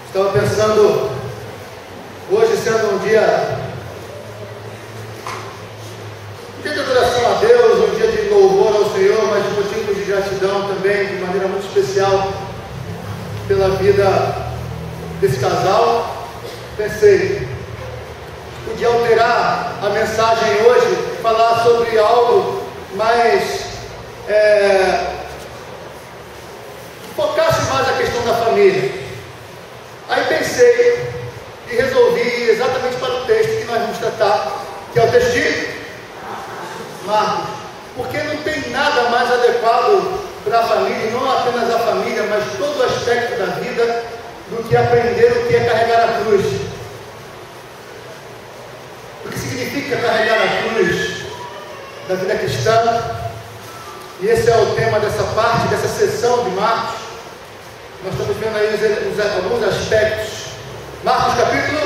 Estava pensando, hoje sendo um dia de adoração a Deus, um dia de louvor ao Senhor, mas de motivo de gratidão também, de maneira muito especial, pela vida desse casal. Pensei, podia alterar a mensagem hoje, falar sobre algo mais, focasse mais na questão da família. Aí pensei e resolvi exatamente para o texto que nós vamos tratar, que é o texto de Marcos, porque não tem nada mais adequado para a família, e não apenas a família, mas todo o aspecto da vida, do que aprender o que é carregar a cruz. O que significa carregar a cruz da vida cristã? E esse é o tema dessa parte, dessa sessão de Marcos. Nós estamos vendo aí alguns aspectos. Marcos capítulo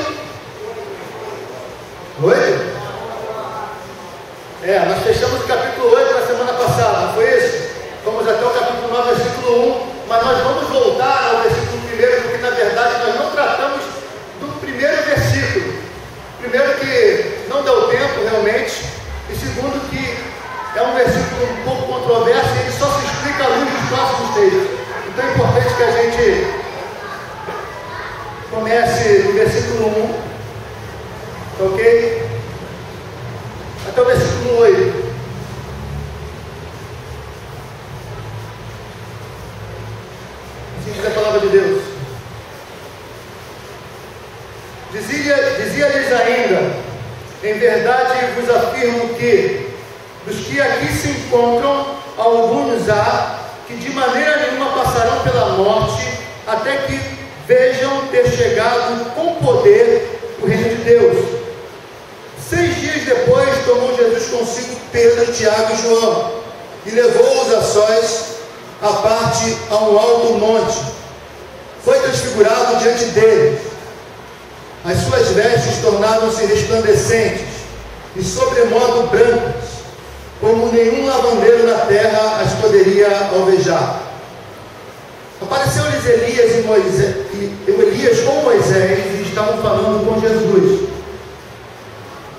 8. Nós fechamos o capítulo 8 na semana passada, não foi isso? Fomos até o capítulo 9, versículo 1, mas nós vamos voltar ao versículo 1, porque na verdade nós não tratamos do primeiro versículo. Primeiro que não deu tempo realmente, e segundo que é um versículo um pouco controverso e ele só se explica à luz dos próximos textos. Então é importante que a gente comece no versículo 1, ok? Até o versículo 8. Assim diz a palavra de Deus. Dizia-lhes ainda: em verdade vos afirmo que, dos que aqui se encontram, alguns há que de maneira nenhuma passarão pela morte, até que vejam ter chegado com poder o reino de Deus. 6 dias depois, tomou Jesus consigo Pedro, Tiago e João, e levou-os a sós, à parte, a um alto monte. Foi transfigurado diante deles. As suas vestes tornaram-se resplandecentes, e sobremodo brancas, como nenhum lavandeiro na terra as poderia alvejar. Apareceu-lhes Elias com Moisés, e estavam falando com Jesus.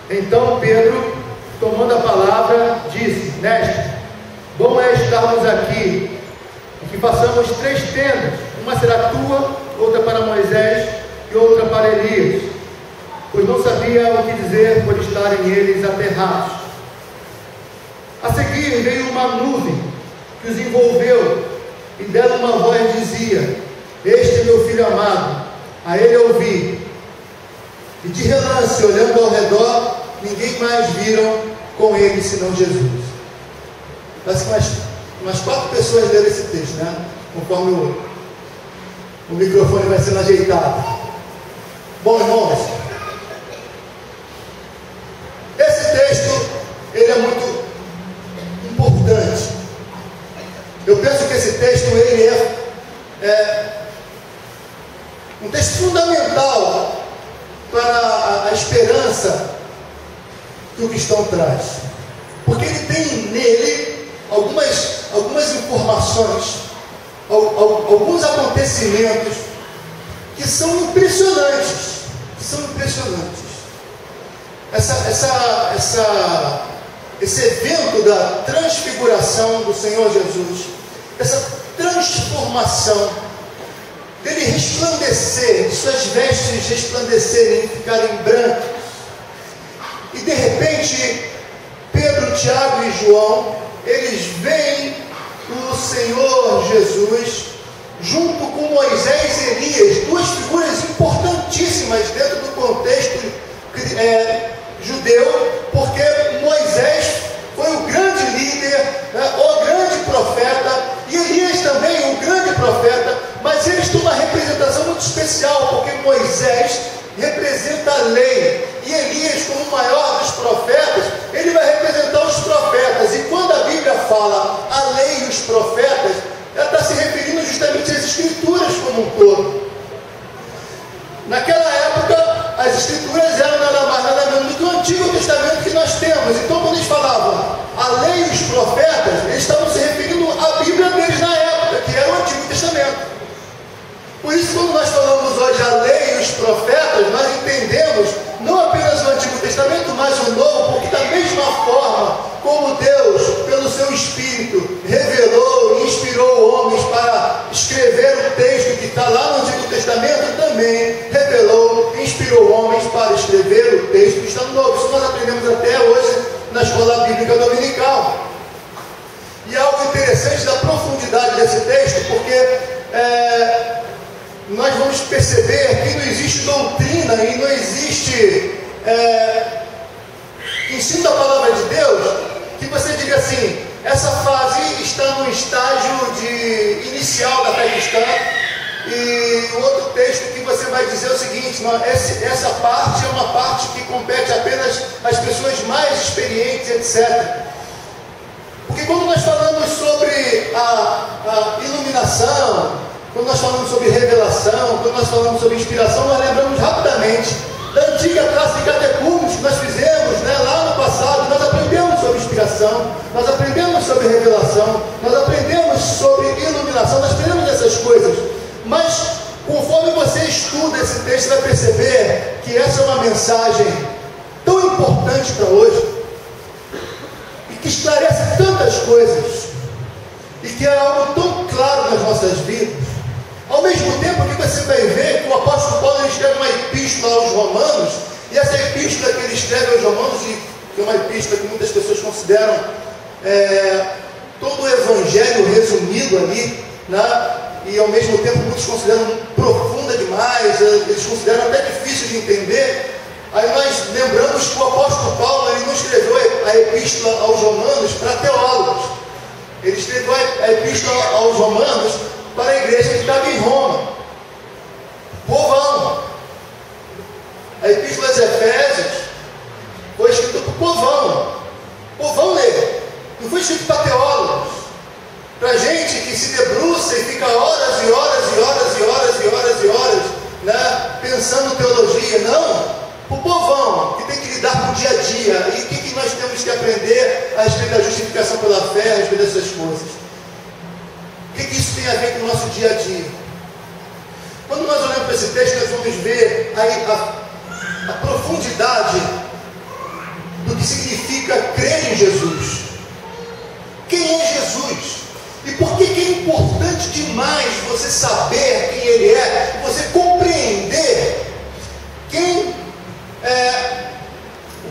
Então Pedro, tomando a palavra, disse: Mestre, bom é estarmos aqui, e que façamos 3 tendas, uma será tua, outra para Moisés e outra para Elias, pois não sabia o que dizer por estarem eles aterrados. A seguir veio uma nuvem que os envolveu, e dela uma voz dizia: Este é meu filho amado, a ele ouvi. E de relance, olhando ao redor, ninguém mais viram com ele senão Jesus. Parece que umas 4 pessoas leram esse texto, né? Conforme o microfone vai sendo ajeitado. Bom, irmãos, esse texto, ele é muito importante. Eu penso que esse texto, ele é um texto fundamental para a esperança que o cristão traz, porque ele tem nele algumas informações, alguns acontecimentos que são impressionantes, esse evento da transfiguração do Senhor Jesus, essa transformação dele resplandecer, de suas vestes resplandecerem, ficarem brancas, e de repente Pedro, Tiago e João, eles veem o Senhor Jesus junto com Moisés e Elias, 2 figuras importantíssimas dentro do contexto judeu, porque Moisés foi o grande líder, o grande profeta, e Elias também o grande profeta, mas eles têm uma representação muito especial, porque Moisés representa a lei, e Elias, como o maior dos profetas, ele vai representar os profetas. E quando a Bíblia fala a lei e os profetas, ela está se referindo justamente às escrituras como um todo. Naquela época, as escrituras eram nada mais nada menos do que o Antigo Testamento que nós temos. Então, quando eles falavam a lei e os profetas, eles estavam se referindo à Bíblia deles na época. Espírito revelou e inspirou homens para escrever o texto que está lá no Antigo Testamento, também revelou e inspirou homens para escrever o texto que está no Novo. Isso nós aprendemos até hoje na Escola Bíblica Dominical. E algo interessante da profundidade desse texto, porque nós vamos perceber que não existe doutrina e não existe ensino da palavra de Deus que você diga assim: essa fase está no estágio inicial da fé cristã, e o outro texto que você vai dizer é o seguinte: não, essa parte é uma parte que compete apenas às pessoas mais experientes, etc. Porque quando nós falamos sobre a iluminação, quando nós falamos sobre revelação, quando nós falamos sobre inspiração, nós lembramos rapidamente da antiga classe de catecúmenos que nós fizemos, né, lá no passado. Nós aprendemos sobre inspiração, nós aprendemos sobre revelação, nós aprendemos sobre iluminação, nós aprendemos essas coisas. Mas conforme você estuda esse texto, você vai perceber que essa é uma mensagem tão importante para hoje, e que esclarece tantas coisas, e que é algo tão claro nas nossas vidas. Ao mesmo tempo que você vai ver que o apóstolo Paulo escreve uma epístola aos Romanos, e essa epístola que ele escreve aos Romanos, e que é uma epístola que muitas pessoas consideram todo o evangelho resumido ali, né? E ao mesmo tempo muitos consideram profunda demais, eles consideram até difícil de entender. Aí nós lembramos que o apóstolo Paulo, ele não escreveu a epístola aos Romanos para teólogos, ele escreveu a epístola aos Romanos para a igreja que estava em Roma, povão. A epístola aos Efésios foi escrita para o povão ler, não foi escrito para teólogos, para gente que se debruça e fica horas e horas e horas e horas e horas e horas, né, pensando teologia. Não, para o povão que tem que lidar com o dia a dia. E o que nós temos que aprender a respeito da justificação pela fé, a respeito dessas coisas? O que isso tem a ver com o nosso dia a dia? Quando nós olhamos para esse texto, nós vamos ver a profundidade do que significa crer em Jesus. Quem é Jesus? E por que é importante demais você saber quem Ele é, e você compreender o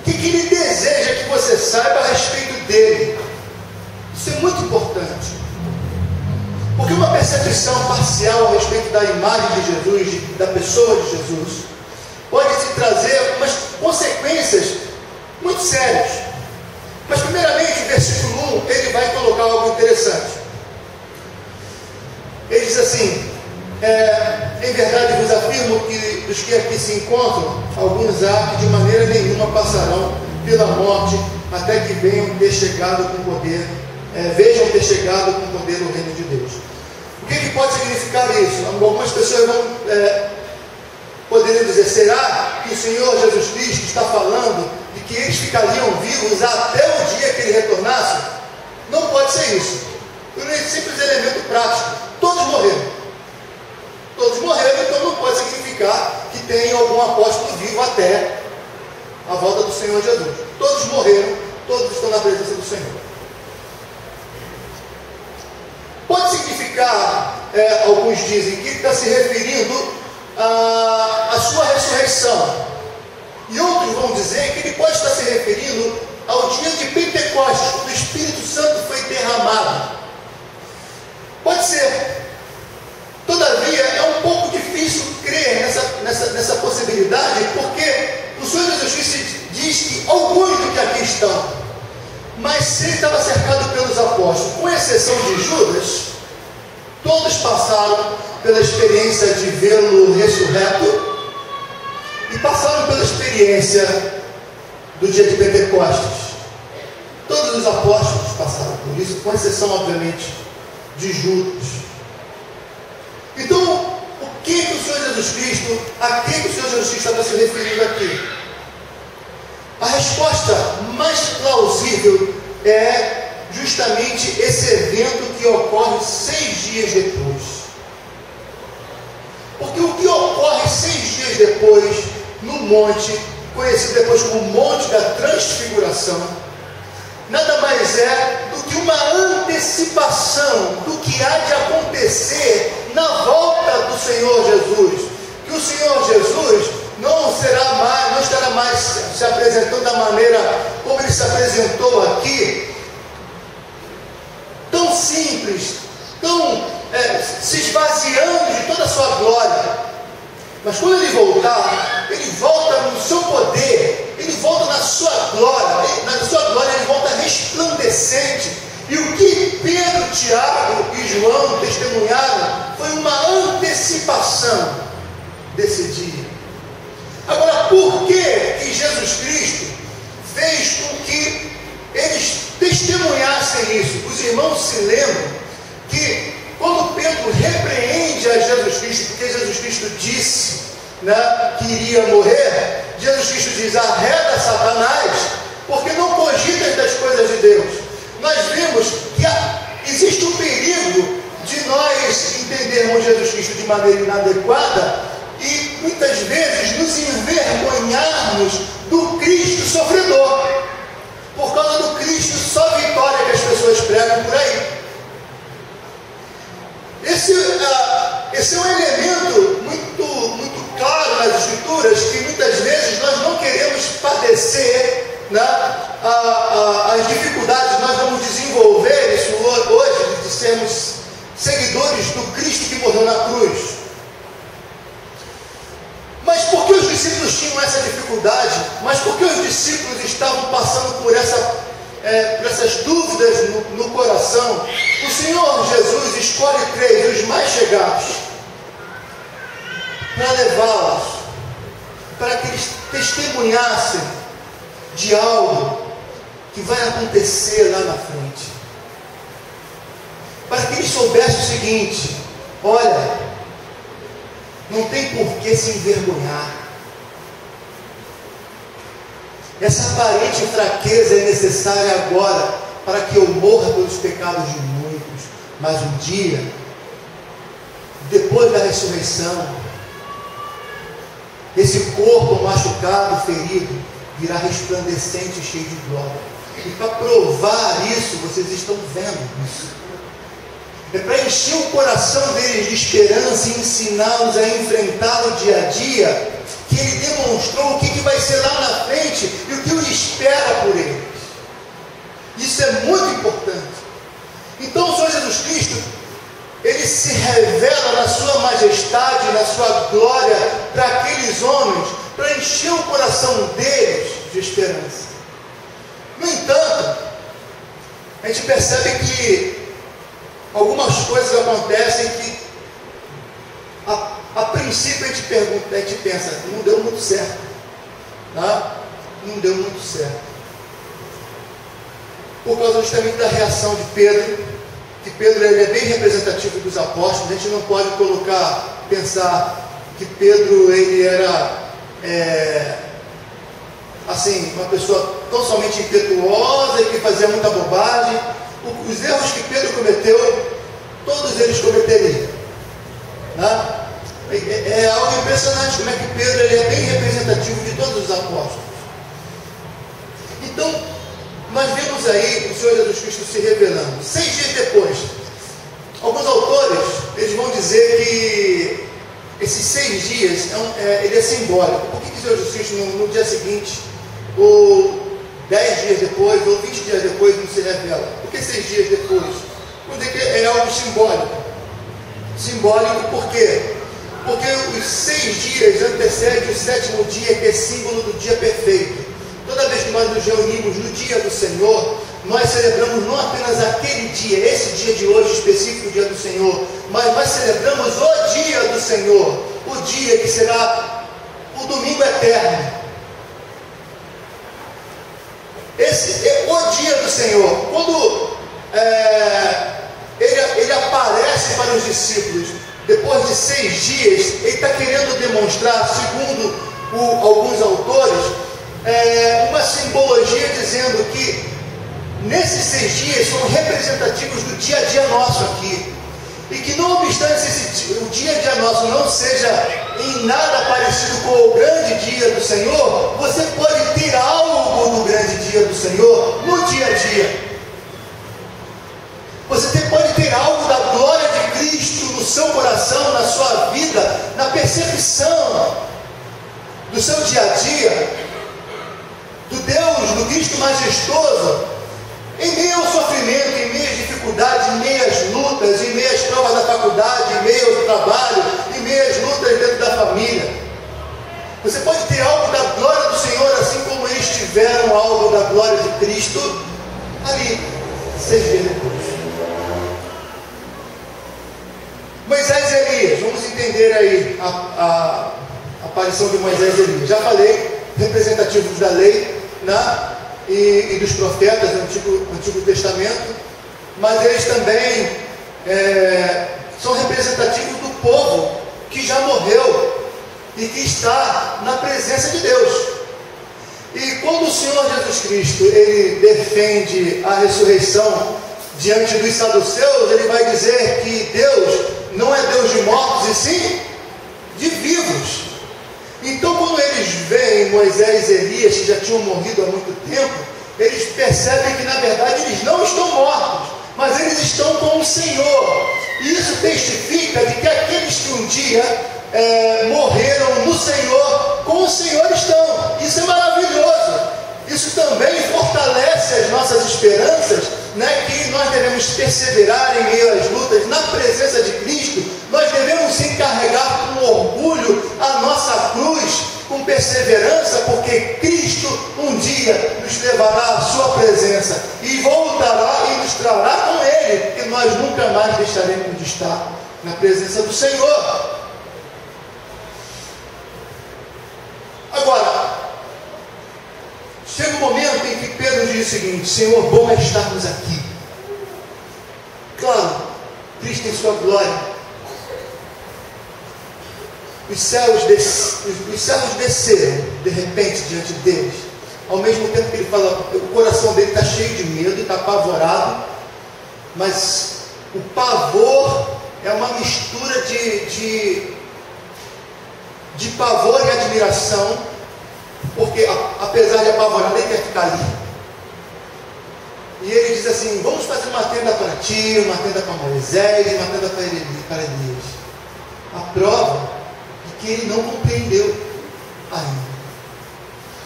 que Ele deseja que você saiba a respeito dEle. Isso é muito importante. Porque uma percepção parcial a respeito da imagem de Jesus, da pessoa de Jesus, pode te trazer umas consequências muito sérias. Mas primeiramente, o versículo 1, ele vai colocar algo interessante. Ele diz assim: em verdade vos afirmo que dos que aqui se encontram, alguns há que de maneira nenhuma passarão pela morte, até que venham ter chegado com poder, vejam ter chegado com poder o reino de Deus. O que pode significar isso? Algumas pessoas vão poder dizer: será que o Senhor Jesus Cristo está falando de que eles ficariam vivos até o dia que Ele retornasse? Não pode ser isso. Por um simples elemento prático: todos morreram. Todos morreram, então não pode significar que tem algum apóstolo vivo até a volta do Senhor Jesus. Todos morreram, todos estão na presença do Senhor. Pode significar, alguns dizem, que ele está se referindo à sua ressurreição. E outros vão dizer que ele pode estar se referindo ao dia de Pentecostes, quando o Espírito Santo foi derramado. Pode ser. Todavia, é um pouco difícil crer nessa possibilidade, porque o Senhor Jesus Cristo diz que alguns do que aqui estão, mas se ele estava cercado pelos apóstolos, com exceção de Judas, todos passaram pela experiência de vê-lo ressurreto e passaram pela experiência do dia de Pentecostes. Todos os apóstolos passaram por isso, com exceção, obviamente, de Judas. Então, a que o Senhor Jesus Cristo estava se referindo aqui? A resposta mais plausível é justamente esse evento que ocorre 6 dias depois. Porque o que ocorre 6 dias depois, no monte, conhecido depois como Monte da Transfiguração, nada mais é do que uma antecipação do que há de acontecer na volta do Senhor Jesus. Que o Senhor Jesus não estará mais se apresentando da maneira como ele se apresentou aqui, tão simples, tão se esvaziando de toda a sua glória. Mas quando ele voltar, ele volta no seu poder, ele volta na sua glória, ele volta resplandecente. E o que Pedro, Tiago e João testemunharam foi uma antecipação desse dia. Agora, por que Jesus Cristo fez com que eles testemunhassem isso? Os irmãos se lembram que quando Pedro repreende a Jesus Cristo, porque Jesus Cristo disse, né, que iria morrer, Jesus Cristo diz: arreda Satanás, porque não cogitas das coisas de Deus. Nós vimos que existe um perigo de nós entendermos Jesus Cristo de maneira inadequada e muitas vezes nos envergonharmos do Cristo sofredor, por causa do Cristo só vitória que as pessoas pregam por aí. Esse é um elemento muito claro nas Escrituras, que muitas vezes nós não queremos padecer, né, as dificuldades. Nós vamos desenvolver isso hoje, de sermos seguidores do Cristo que morreu na cruz. Mas por que os discípulos tinham essa dificuldade? Mas por que os discípulos estavam passando por essas dúvidas no coração? O Senhor Jesus escolhe 3, os mais chegados, para levá-los, para que eles testemunhassem de algo que vai acontecer lá na frente, para que eles soubessem o seguinte: olha, não tem por que se envergonhar. Essa aparente fraqueza é necessária agora para que eu morra pelos pecados de muitos, mas um dia, depois da ressurreição, esse corpo machucado, ferido, virá resplandecente e cheio de glória. E para provar isso, vocês estão vendo isso. É para encher o coração deles de esperança e ensiná-los a enfrentar o dia a dia, que ele demonstrou o que vai ser lá na frente e o que o espera por eles. Isso é muito importante. Então o Senhor Jesus Cristo, ele se revela na sua majestade, na sua glória para aqueles homens, para encher o coração deles de esperança. No entanto, a gente percebe que algumas coisas acontecem que a princípio a gente pensa, não deu muito certo, tá? Não deu muito certo, por causa justamente da reação de Pedro, que Pedro ele é bem representativo dos apóstolos. A gente não pode pensar que Pedro ele era assim, uma pessoa tão somente impetuosa e que fazia muita bobagem. Os erros que Pedro cometeu, todos eles cometeriam, né? É algo impressionante como é que Pedro ele é bem representativo de todos os apóstolos. Então, nós vemos aí o Senhor Jesus Cristo se revelando. 6 dias depois, alguns autores eles vão dizer que esses 6 dias ele é simbólico. Por que o Senhor Jesus Cristo no dia seguinte, ou 10 dias depois, ou 20 dias depois não se revela? Por que 6 dias depois? Porque é algo simbólico. Simbólico por quê? Porque os 6 dias antecedem o 7º dia, que é símbolo do dia perfeito. Toda vez que nós nos reunimos no dia do Senhor, nós celebramos não apenas aquele dia, esse dia de hoje específico, o dia do Senhor, mas nós celebramos o dia do Senhor, o dia que será o domingo eterno. Esse é o dia do Senhor. Quando ele aparece para os discípulos, depois de 6 dias, ele está querendo demonstrar, segundo alguns autores, uma simbologia dizendo que nesses 6 dias são representativos do dia a dia nosso aqui. E que não obstante o dia a dia nosso não seja em nada parecido com o grande dia do Senhor, você pode ter algo do grande dia do Senhor no dia a dia. Você pode ter algo da glória de Cristo no seu coração, na sua vida, na percepção do seu dia a dia, do Deus, do Cristo majestoso, em meio ao sofrimento, em meio às dificuldades, em meio às lutas, em meio às provas da faculdade, em meio ao trabalho, em meio às lutas dentro da família. Você pode ter algo da glória do Senhor, assim como eles tiveram algo da glória de Cristo ali, 6 dias depois. Moisés e Elias, vamos entender aí a aparição de Moisés e Elias. Já falei, representativos da lei, né? E dos profetas do Antigo Testamento, mas eles também são representativos do povo que já morreu e que está na presença de Deus. E quando o Senhor Jesus Cristo ele defende a ressurreição diante dos saduceus, ele vai dizer que Deus não é Deus de mortos e sim de vivos. Então, quando eles veem Moisés e Elias, que já tinham morrido há muito tempo, eles percebem que, na verdade, eles não estão mortos, mas eles estão com o Senhor. E isso testifica de que aqueles que um dia morreram no Senhor, com o Senhor estão. Isso é maravilhoso. Isso também fortalece as nossas esperanças, né, que nós devemos perseverar em meio às lutas, na presença de Cristo. Nós devemos sim carregar com orgulho a nossa cruz, com perseverança, porque Cristo um dia nos levará à sua presença e voltará e nos trará com Ele, porque nós nunca mais deixaremos de estar na presença do Senhor. Agora, chega um momento em que Pedro diz o seguinte: Senhor, bom é estarmos aqui. Claro, Cristo em sua glória. Os céus desceram de repente diante deles. Ao mesmo tempo que ele fala, o coração dele está cheio de medo, está apavorado. Mas o pavor é uma mistura de pavor e admiração. Porque apesar de apavorado, ele quer ficar ali. E ele diz assim: vamos fazer uma tenda para ti, uma tenda para Moisés, uma tenda para Elias. A prova de que ele não compreendeu ainda.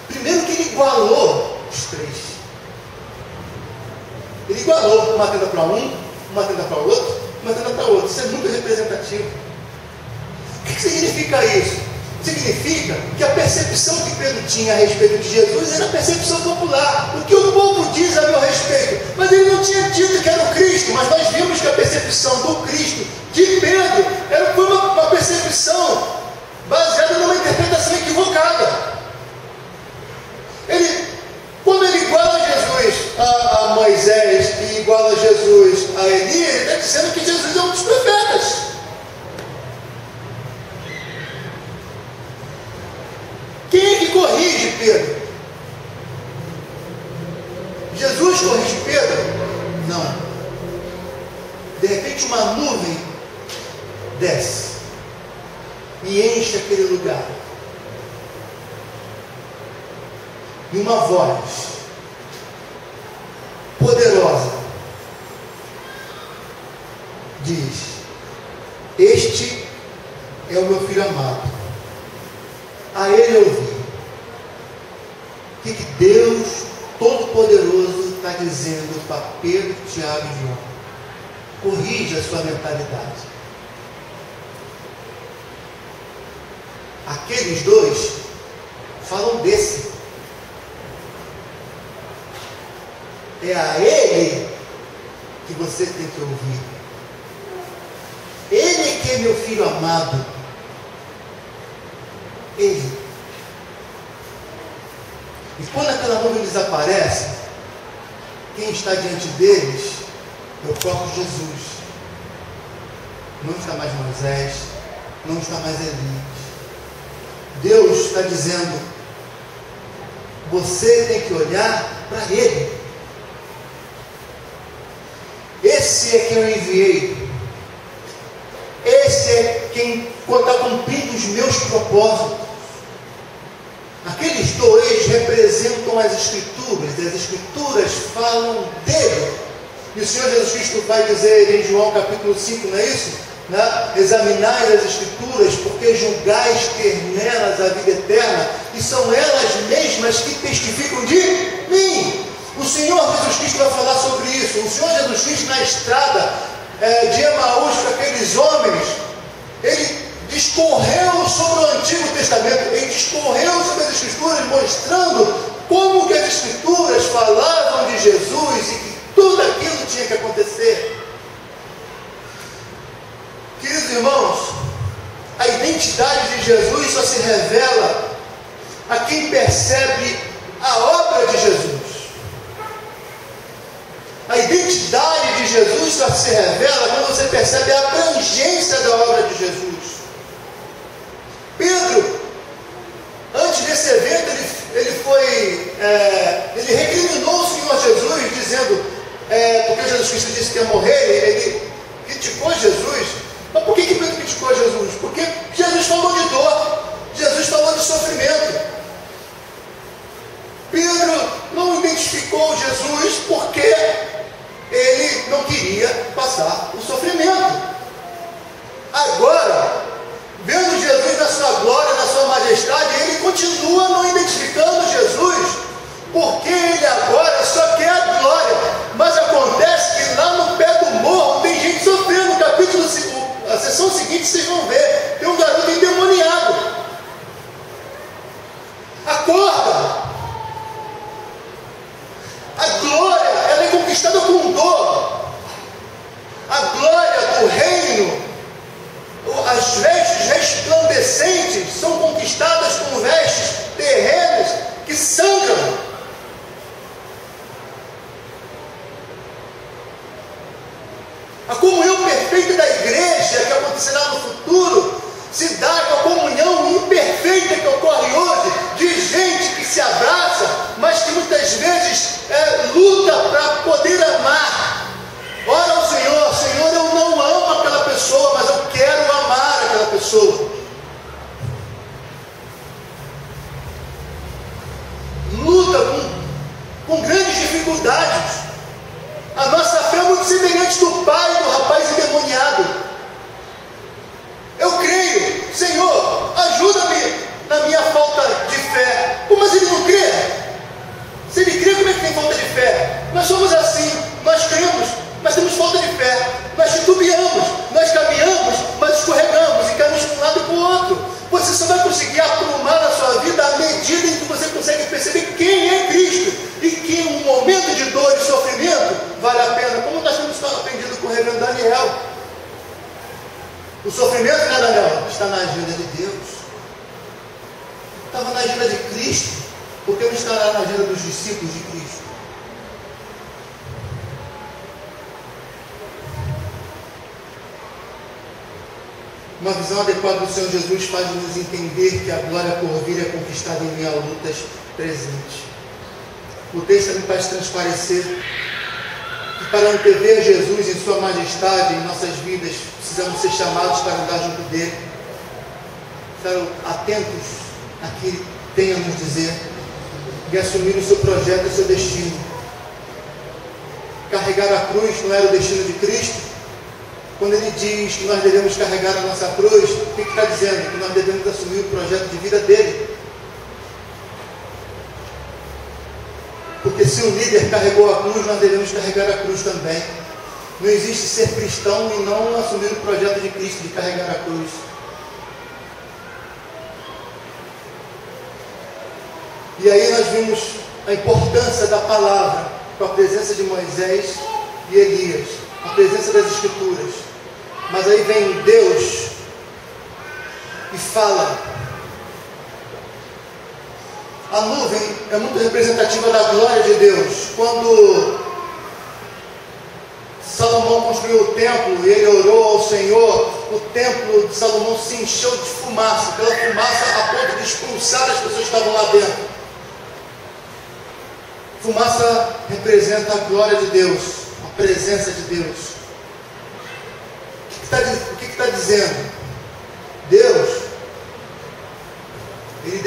Primeiro que ele igualou os três. Ele igualou uma tenda para um, uma tenda para o outro, uma tenda para o outro. Isso é muito representativo. O que significa isso? Significa que a percepção que Pedro tinha a respeito de Jesus era a percepção popular, o que o povo diz a meu respeito, mas ele não tinha dito que era o Cristo. Mas nós vimos que a percepção do Cristo de Pedro foi uma percepção baseada numa interpretação equivocada. Quando ele iguala Jesus a Moisés e iguala Jesus a Elias, ele está dizendo que Jesus é um dos profetas. Quem é que corrige Pedro? Jesus corrige Pedro? Não. De repente uma nuvem desce e enche aquele lugar. E uma voz poderosa diz: este é o meu filho amado, a ele ouvi. O que Deus Todo-Poderoso está dizendo para Pedro, Tiago e João? Corrige a sua mentalidade. Aqueles dois falam desse. É a ele que você tem que ouvir. Ele que é meu filho amado. Ele. E quando aquela nuvem desaparece, quem está diante deles é o próprio Jesus. Não está mais Moisés, não está mais Elias. Deus está dizendo: você tem que olhar para Ele. Esse é quem eu enviei. quem está cumprindo os meus propósitos. Aqueles dois representam as Escrituras, e as Escrituras falam dele. E o Senhor Jesus Cristo vai dizer em João capítulo 5, não é isso? Examinai as Escrituras, porque julgais ter nelas a vida eterna, e são elas mesmas que testificam de mim. O Senhor Jesus Cristo vai falar sobre isso. O Senhor Jesus Cristo, na estrada de Emaús com aqueles homens, ele discorreu sobre o Antigo Testamento, ele discorreu sobre as Escrituras, mostrando como que as Escrituras falavam de Jesus e que tudo aquilo tinha que acontecer. Queridos irmãos, a identidade de Jesus só se revela a quem percebe a obra de Jesus. A identidade de Jesus só se revela quando você percebe a abrangência da obra de Jesus. Pedro, antes desse evento, ele recriminou o Senhor Jesus, dizendo, porque Jesus Cristo disse que ia morrer, ele criticou Jesus. Mas por que Pedro criticou Jesus? Porque Jesus falou de dor, Jesus falou de sofrimento. Pedro não identificou Jesus porque ele não queria passar o sofrimento. Agora, vendo Jesus na sua glória, na sua majestade, ele continua não identificando Jesus, porque ele agora só quer a glória. Mas acontece que lá no pé do morro tem gente sofrendo. No capítulo 5, a sessão seguinte vocês vão ver, tem um garoto endemoniado. Acorda! A glória, ela é conquistada com dor. A glória do reino, as vestes resplandecentes são conquistadas com vestes terrenas que sangram. A comunhão perfeita da igreja, que acontecerá no futuro, se dá com a comunhão imperfeita que ocorre hoje, de gente que se abraça, mas que muitas vezes luta para poder amar. Ora ao Senhor, Senhor, eu não amo aquela pessoa, mas eu quero amar aquela pessoa. Luta com grandes dificuldades. A nossa fé é muito semelhante do pai do rapaz endemoniado. Eu creio, Senhor, ajuda-me na minha falta de fé. Mas ele não crê. Se ele crê, como é que tem falta de fé? Nós somos assim, nós cremos, mas temos falta de fé. Nós titubeamos, nós caminhamos, mas escorregamos e caímos de um lado para o outro. Você só vai conseguir aprumar na sua vida à medida em que você consegue perceber quem é Cristo e que um momento de dor e sofrimento vale a pena, como nós temos aprendido com o reverendo Daniel. O sofrimento, né, Daniel? Está na agenda de Deus. Estava na agenda de Cristo, porque não estará na agenda dos discípulos de Cristo. Uma visão adequada do Senhor Jesus faz-nos entender que a glória por vir é conquistada em meio a lutas presentes. O texto também faz transparecer que para antever Jesus em sua majestade em nossas vidas, precisamos ser chamados para andar junto dele. Estar atentos a que tem a nos dizer e assumir o seu projeto e o seu destino. Carregar a cruz não era o destino de Cristo? Quando ele diz que nós devemos carregar a nossa cruz, o que está dizendo? Que nós devemos assumir o projeto de vida dele. Porque se o líder carregou a cruz, nós devemos carregar a cruz também. Não existe ser cristão e não assumir o projeto de Cristo de carregar a cruz. E aí nós vimos a importância da palavra, com a presença de Moisés e Elias, a presença das Escrituras. Mas aí vem Deus e fala. A nuvem é muito representativa da glória de Deus. Quando Salomão construiu o templo e ele orou ao Senhor, o templo de Salomão se encheu de fumaça, aquela fumaça a ponto de expulsar as pessoas que estavam lá dentro. Fumaça representa a glória de Deus, a presença de Deus. O que está dizendo?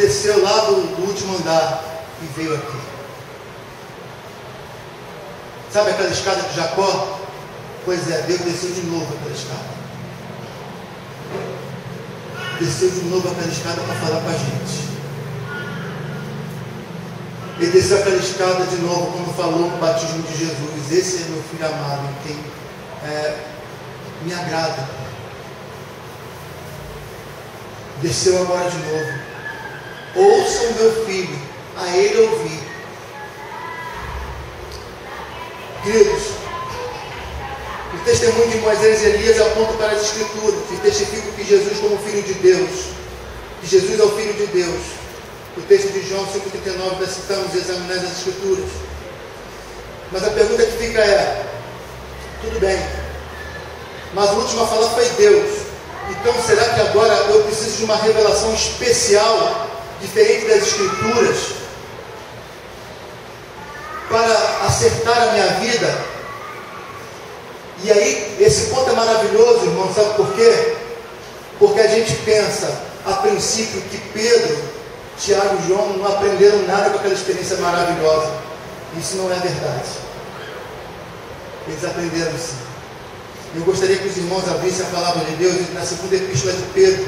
desceu lá do último andar e veio aqui. Sabe aquela escada de Jacó? Pois é, Deus desceu de novo aquela escada. Desceu de novo aquela escada para falar com a gente. Ele desceu aquela escada de novo quando falou no batismo de Jesus. Esse é meu filho amado, em quem me agrada. Desceu agora de novo. Ouçam meu filho, a ele ouvir. Queridos, o testemunho de Moisés e Elias aponta para as Escrituras e testifica que Jesus como Filho de Deus, que Jesus é o Filho de Deus. O texto de João 5,39 nós citamos e examinamos as Escrituras. Mas a pergunta que fica é: tudo bem, mas a última fala foi Deus. Então será que agora eu preciso de uma revelação especial, diferente das Escrituras, para acertar a minha vida? E aí, esse ponto é maravilhoso, irmão, sabe por quê? Porque a gente pensa, a princípio, que Pedro, Tiago e João não aprenderam nada com aquela experiência maravilhosa. Isso não é verdade. Eles aprenderam sim. Eu gostaria que os irmãos abrissem a palavra de Deus na segunda epístola de Pedro,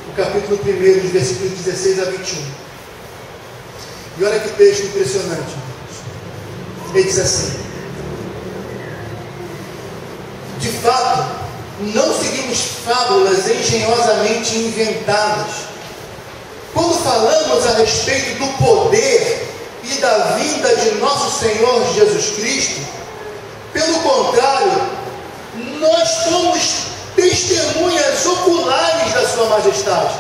no capítulo 1, dos versículos 16 a 21. E olha que texto impressionante. Ele diz assim: de fato, não seguimos fábulas engenhosamente inventadas, quando falamos a respeito do poder e da vinda de nosso Senhor Jesus Cristo. Pelo contrário, nós somos testemunhas oculares da sua majestade.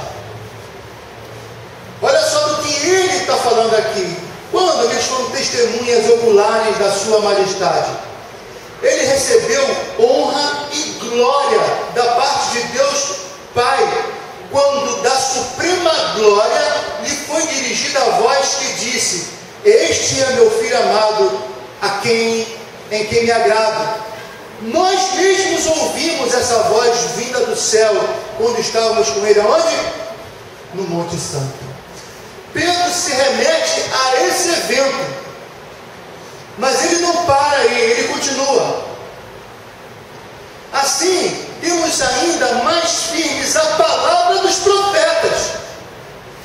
Olha só do que ele está falando aqui. Quando eles foram testemunhas oculares da sua majestade, ele recebeu honra e glória da parte de Deus Pai, quando da suprema glória lhe foi dirigida a voz que disse: este é meu filho amado, em quem me agrado. Nós mesmos ouvimos essa voz vinda do céu quando estávamos com ele aonde? No Monte Santo. Pedro se remete a esse evento, mas ele não para aí, ele continua. Assim, temos ainda mais firmes a palavra dos profetas,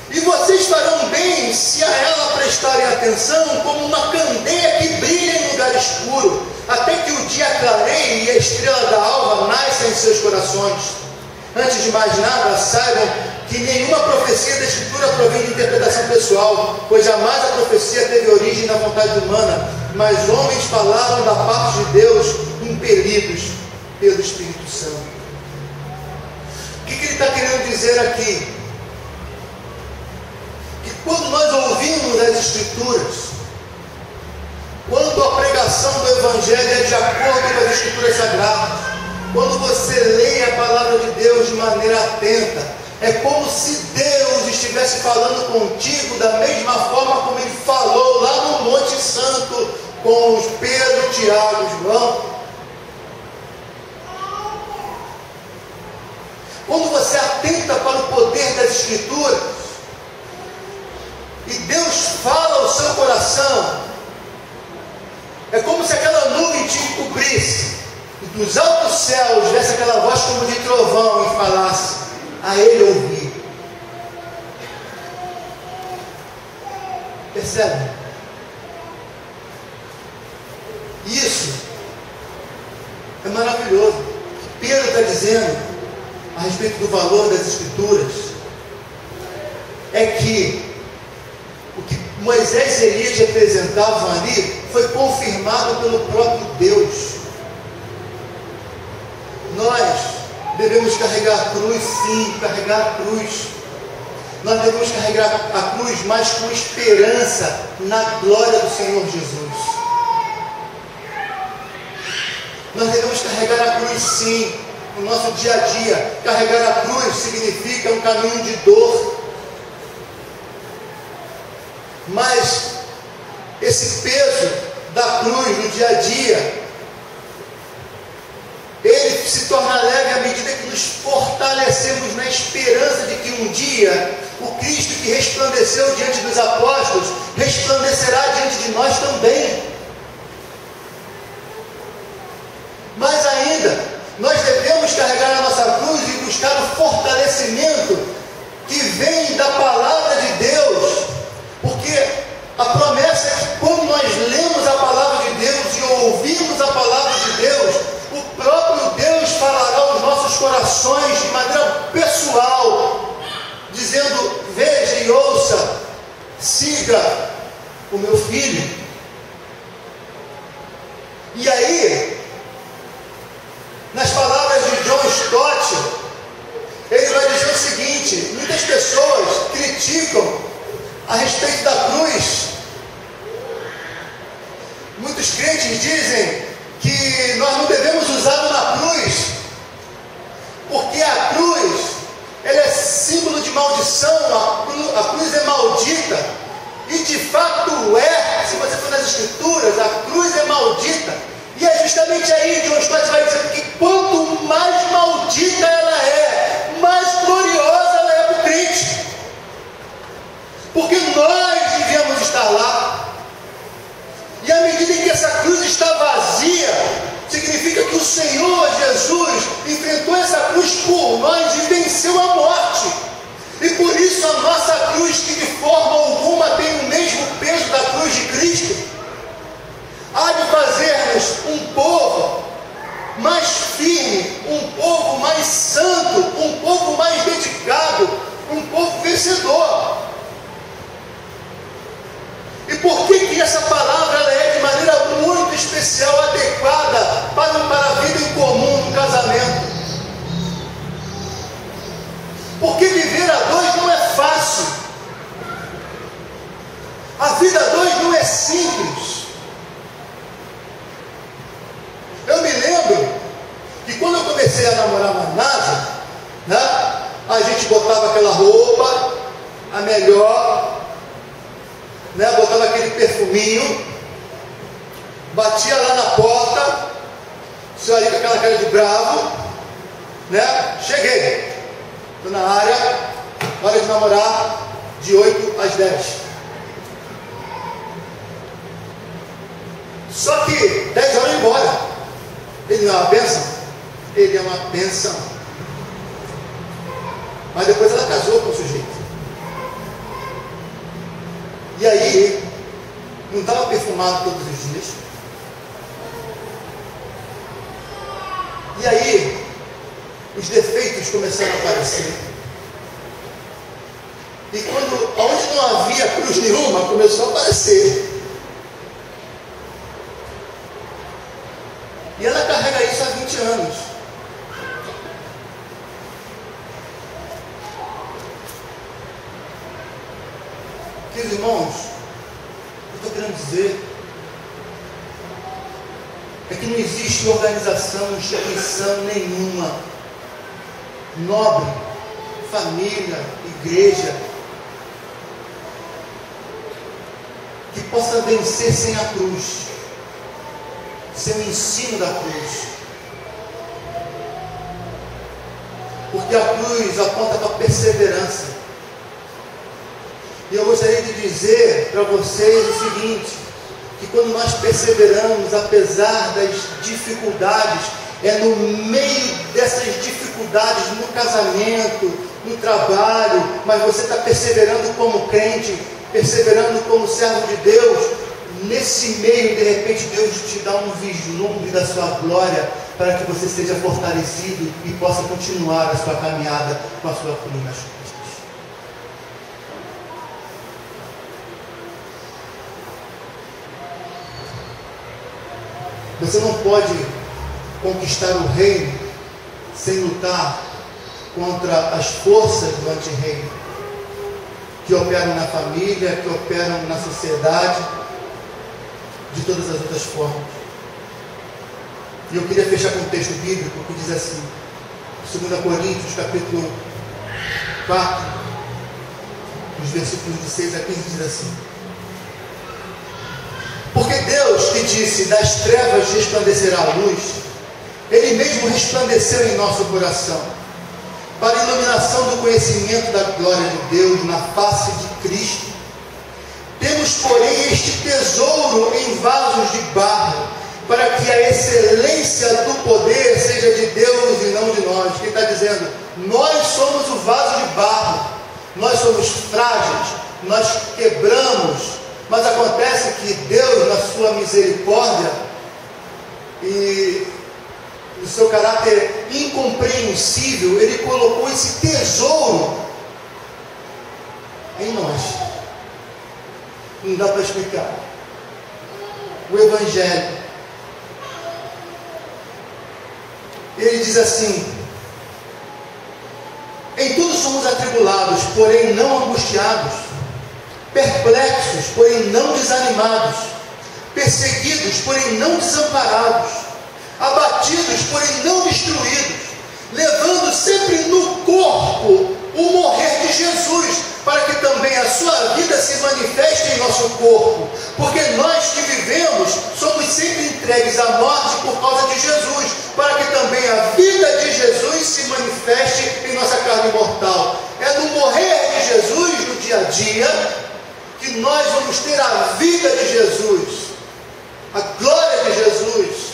e vocês farão bem se a ela prestarem atenção, como uma candeia que brilha em lugar escuro, até que o dia clareie e a estrela da alva nasça em seus corações. Antes de mais nada, saibam que nenhuma profecia da Escritura provém de interpretação pessoal, pois jamais a profecia teve origem na vontade humana, mas homens falaram da parte de Deus, impelidos pelo Espírito Santo. O que ele está querendo dizer aqui? Que quando nós ouvimos as Escrituras, quando a pregação do Evangelho é de acordo com as Escrituras Sagradas, quando você lê a palavra de Deus de maneira atenta, é como se Deus estivesse falando contigo da mesma forma como Ele falou lá no Monte Santo com os Pedro, Tiago e João. Quando você atenta para o poder das Escrituras e Deus fala ao seu coração, é como se aquela nuvem te encobrisse e dos altos céus viesse aquela voz como de trovão e falasse a ele ouvir. Percebe? Isso é maravilhoso. O que Pedro está dizendo a respeito do valor das Escrituras é que o que Moisés e Elias representavam ali foi confirmado pelo próprio Deus. Nós devemos carregar a cruz, sim, carregar a cruz. Nós devemos carregar a cruz, mas com esperança na glória do Senhor Jesus. Nós devemos carregar a cruz, sim, no nosso dia a dia. Carregar a cruz significa um caminho de dor. Mas esse peso da cruz no dia a dia, ele se torna leve à medida que nos fortalecemos na esperança de que um dia o Cristo que resplandeceu diante dos apóstolos, resplandecerá diante de nós também. Mais ainda, nós devemos carregar a nossa cruz e buscar o fortalecimento que vem da palavra de Deus, porque a promessa é que quando nós lemos a palavra de Deus e ouvimos a palavra de Deus, o próprio Deus falará aos nossos corações de maneira pessoal, dizendo: veja e ouça, siga o meu filho. E aí, nas palavras de John Stott, ele vai dizer o seguinte: muitas pessoas criticam a respeito da cruz. Muitos crentes dizem que nós não devemos usá-lo na cruz, porque a cruz, ela é símbolo de maldição, a cruz é maldita, e de fato é. Se você for nas escrituras, a cruz é maldita, e é justamente aí que John Stott vai dizer que quanto mais maldita ela é, mais gloriosa ela é para o crente, porque nós devemos estar lá. E à medida em que essa cruz está vazia, significa que o Senhor Jesus enfrentou essa cruz por nós e venceu a morte. E por isso a nossa cruz, que de forma alguma tem o mesmo peso da cruz de Cristo, há de fazer-nos um povo mais firme, um povo mais santo, um povo mais dedicado, um povo vencedor. E por que essa palavra ela é de maneira muito especial, adequada para a vida em comum no casamento? Porque viver a dois não é fácil. A vida a dois não é simples. Eu me lembro que quando eu comecei a namorar a Nádia, né, a gente botava aquela roupa, a melhor, né, botava aquele perfuminho, batia lá na porta, o senhor ali com aquela cara de bravo, né? Cheguei, estou na área, hora de namorar, de 8 às 10. Só que 10 horas ia embora. Ele não é uma bênção? Ele é uma bênção. Mas depois ela casou com o sujeito. E aí, não estava perfumado todos os dias. E aí, os defeitos começaram a aparecer. E quando, onde não havia cruz nenhuma, começou a aparecer. E ela carrega isso há 20 anos. Queridos irmãos, eu estou querendo dizer é que não existe organização, instituição nenhuma, nobre, família, igreja, que possa vencer sem a cruz, sem o ensino da cruz. Porque a cruz aponta para a perseverança. E eu gostaria de dizer para vocês o seguinte, que quando nós perseveramos, apesar das dificuldades, é no meio dessas dificuldades, no casamento, no trabalho, mas você está perseverando como crente, perseverando como servo de Deus, nesse meio, de repente, Deus te dá um vislumbre da sua glória, para que você seja fortalecido e possa continuar a sua caminhada com a sua cruz nas costas. Você não pode conquistar o reino sem lutar contra as forças do anti-reino, que operam na família, que operam na sociedade, de todas as outras formas. E eu queria fechar com um texto bíblico que diz assim, 2 Coríntios, capítulo 4, nos versículos de 6 a 15, diz assim: porque Deus que disse, das trevas resplandecerá a luz, Ele mesmo resplandeceu em nosso coração, para a iluminação do conhecimento da glória de Deus na face de Cristo. Temos, porém, este tesouro em vasos de barro, para que a excelência do poder seja de Deus e não de nós. Quem está dizendo? Nós somos o vaso de barro, nós somos frágeis, nós quebramos, mas acontece que Deus, na sua misericórdia e no seu caráter incompreensível, Ele colocou esse tesouro em nós. Não dá para explicar. O Evangelho, ele diz assim: em tudo somos atribulados, porém não angustiados, perplexos, porém não desanimados, perseguidos, porém não desamparados, abatidos, porém não destruídos, levando sempre no corpo o morrer de Jesus, para que também a sua vida se manifeste em nosso corpo, porque nós que vivemos somos sempre entregues à morte por causa de Jesus, para que também a vida de Jesus se manifeste em nossa carne mortal. É no morrer de Jesus, no dia a dia, que nós vamos ter a vida de Jesus, a glória de Jesus,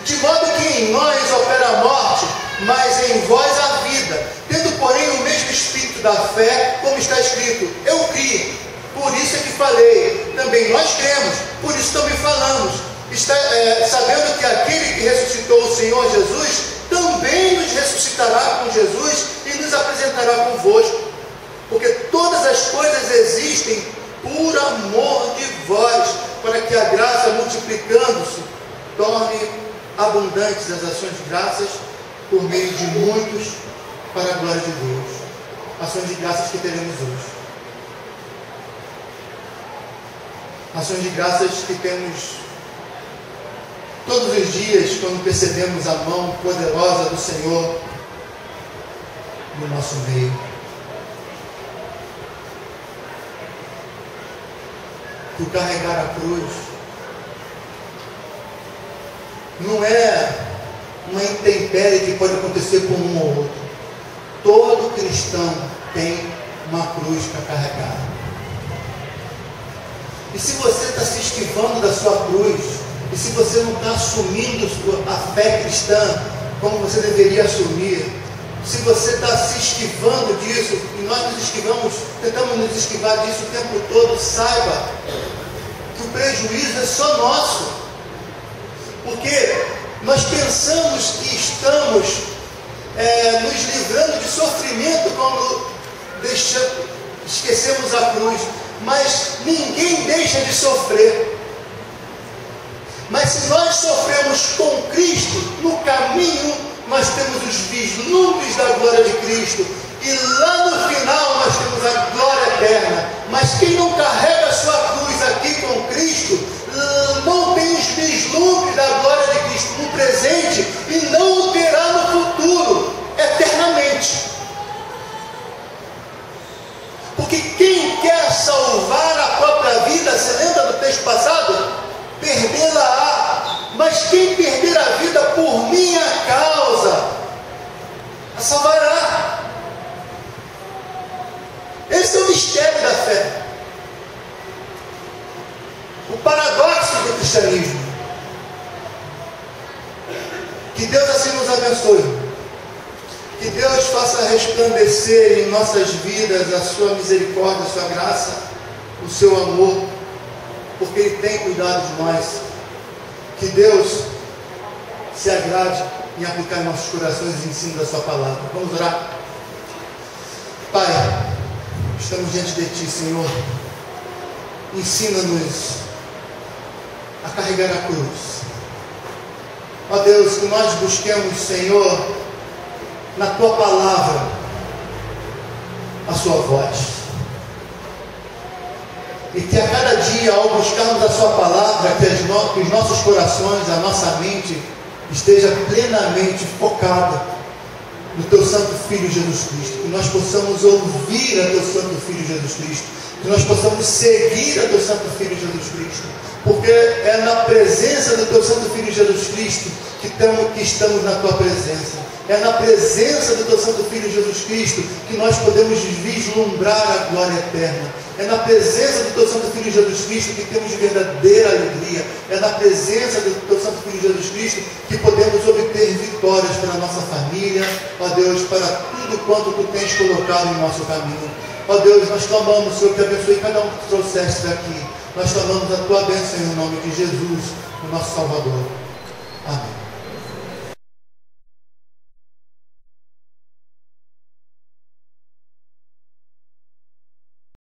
de modo que em nós opera a morte, mas em vós a vida, tendo porém o mesmo espírito da fé, como está escrito: eu criei, por isso é que falei. Também nós cremos, por isso também falamos, sabendo que aquele que ressuscitou o Senhor Jesus também nos ressuscitará com Jesus e nos apresentará convosco, porque todas as coisas existem por amor de vós, para que a graça, multiplicando-se, torne abundantes as ações de graças por meio de muitos, para a glória de Deus. Ações de graças que teremos hoje. Ações de graças que temos todos os dias, quando percebemos a mão poderosa do Senhor no nosso meio. Que carregar a cruz não é uma intempérie que pode acontecer com um ou outro. Todo cristão tem uma cruz para carregar. E se você está se esquivando da sua cruz, e se você não está assumindo a fé cristã como você deveria assumir, se você está se esquivando disso, e nós nos esquivamos, tentamos nos esquivar disso o tempo todo, saiba que o prejuízo é só nosso. Porque nós pensamos que estamos nos livrando de sofrimento quando esquecemos a cruz, mas ninguém deixa de sofrer. Mas se nós sofremos com Cristo, no caminho nós temos os vislumbres da glória de Cristo, e lá no final nós temos a glória eterna. Mas quem não carrega a sua cruz aqui com Cristo, não tem os vislumbres da glória de Cristo no presente, e não o terá no futuro, eternamente. Porque quem quer salvar a própria vida, você lembra do texto passado? Perdê-la-á. Mas quem perder a vida por minha causa, a salvará. Esse é o mistério da fé. O paradoxo do cristianismo. Que Deus assim nos abençoe. Que Deus faça resplandecer em nossas vidas a sua misericórdia, a sua graça, o seu amor, porque Ele tem cuidado de nós. Que Deus se agrade em aplicar em nossos corações o ensino da sua palavra. Vamos orar? Pai, estamos diante de Ti, Senhor. Ensina-nos a carregar a cruz. Ó Deus, que nós busquemos, Senhor, na Tua palavra, a Sua voz. E que a cada dia, ao buscarmos a Sua palavra, que os nossos corações, a nossa mente, esteja plenamente focada no Teu Santo Filho Jesus Cristo. Que nós possamos ouvir a Teu Santo Filho Jesus Cristo. Que nós possamos seguir a Teu Santo Filho Jesus Cristo. Porque é na presença do Teu Santo Filho Jesus Cristo que estamos na Tua presença. É na presença do teu Santo Filho Jesus Cristo que nós podemos vislumbrar a glória eterna. É na presença do teu Santo Filho Jesus Cristo que temos verdadeira alegria. É na presença do teu Santo Filho Jesus Cristo que podemos obter vitórias para a nossa família, ó Deus, para tudo quanto tu tens colocado em nosso caminho. Ó Deus, nós clamamos, Senhor, que abençoe cada um que trouxeste aqui. Nós clamamos a tua bênção em nome de Jesus, o nosso Salvador. Amém.